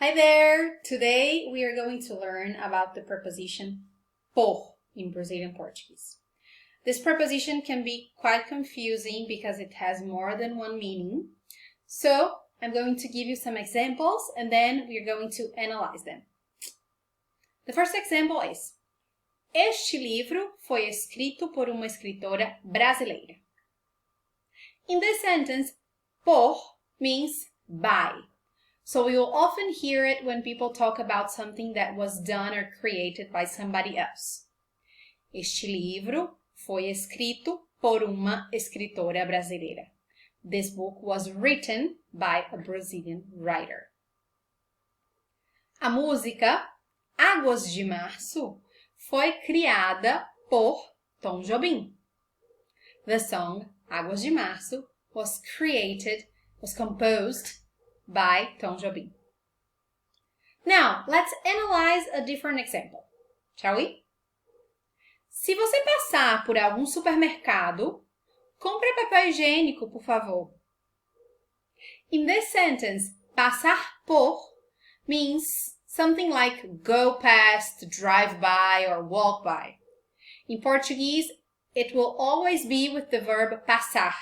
Hi there! Today we are going to learn about the preposition por in Brazilian Portuguese. This preposition can be quite confusing because it has more than one meaning. So I'm going to give you some examples and then we're going to analyze them. The first example is: Este livro foi escrito por uma escritora brasileira. In this sentence, por means by. So we will often hear it when people talk about something that was done or created by somebody else. Este livro foi escrito por uma escritora brasileira. This book was written by a Brazilian writer. A música Águas de Março foi criada por Tom Jobim. The song Águas de Março was composed by Tom Jobim. Now, let's analyze a different example, shall we? Se você passar por algum supermercado, compre papel higiênico, por favor. In this sentence, passar por means something like go past, drive by, or walk by. In Portuguese, it will always be with the verb passar,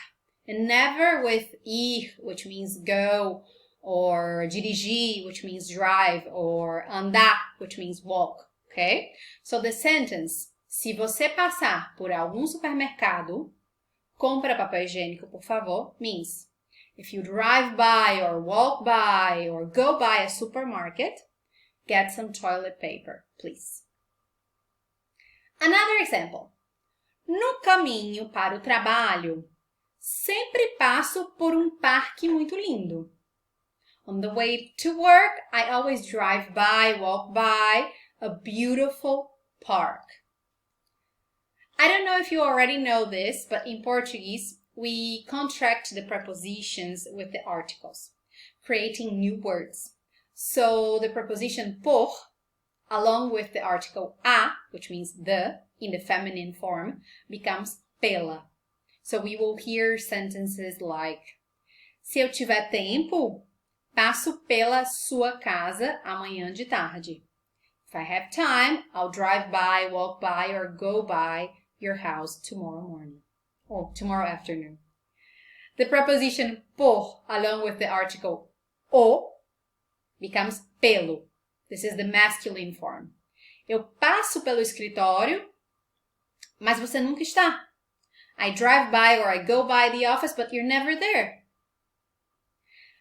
and never with ir, which means go, or dirigir, which means drive, or andar, which means walk, okay? So the sentence, se você passar por algum supermercado, compra papel higiênico, por favor, means if you drive by or walk by or go by a supermarket, get some toilet paper, please. Another example. No caminho para o trabalho, sempre passo por parque muito lindo. On the way to work, I always drive by, walk by a beautiful park. I don't know if you already know this, but in Portuguese, we contract the prepositions with the articles, creating new words. So the preposition por, along with the article a, which means the, in the feminine form, becomes pela. So we will hear sentences like, se eu tiver tempo, passo pela sua casa amanhã de tarde. If I have time, I'll drive by, walk by, or go by your house tomorrow morning or tomorrow afternoon. The preposition por, along with the article o, becomes pelo. This is the masculine form. Eu passo pelo escritório, mas você nunca está. I drive by or I go by the office, but you're never there.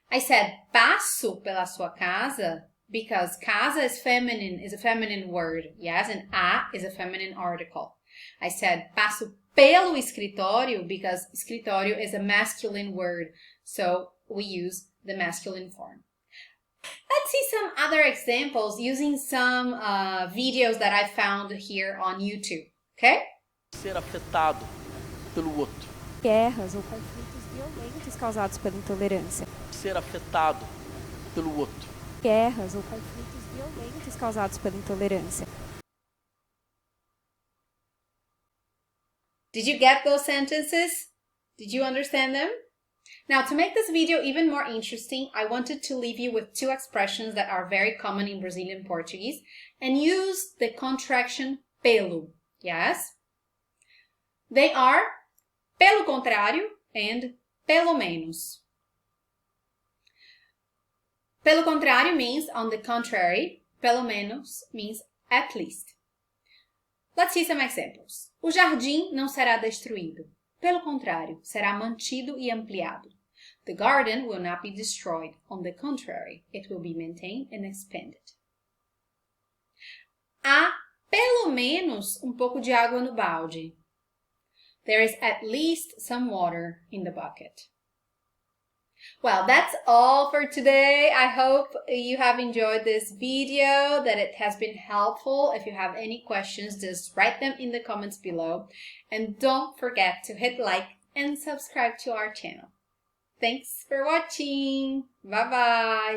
I said passo pela sua casa because casa is a feminine word, yes, and a is a feminine article. I said passo pelo escritório because escritório is a masculine word, so we use the masculine form. Let's see some other examples using some videos that I found here on YouTube, okay? Ser afetado pelo outro. Guerras ou conflitos violentos causados pela intolerância. Ser afetado pelo outro. Guerras ou conflitos violentos causados pela intolerância. Did you get those sentences? Did you understand them? Now, to make this video even more interesting, I wanted to leave you with two expressions that are very common in Brazilian Portuguese and use the contraction pelo, yes? They are pelo contrário and pelo menos. Pelo contrário means on the contrary. Pelo menos means at least. Let's see some examples. O jardim não será destruído. Pelo contrário, será mantido e ampliado. The garden will not be destroyed. On the contrary, it will be maintained and expanded. Há pelo menos pouco de água no balde. There is at least some water in the bucket. Well, that's all for today. I hope you have enjoyed this video, that it has been helpful. If you have any questions, just write them in the comments below. And don't forget to hit like and subscribe to our channel. Thanks for watching. Bye-bye.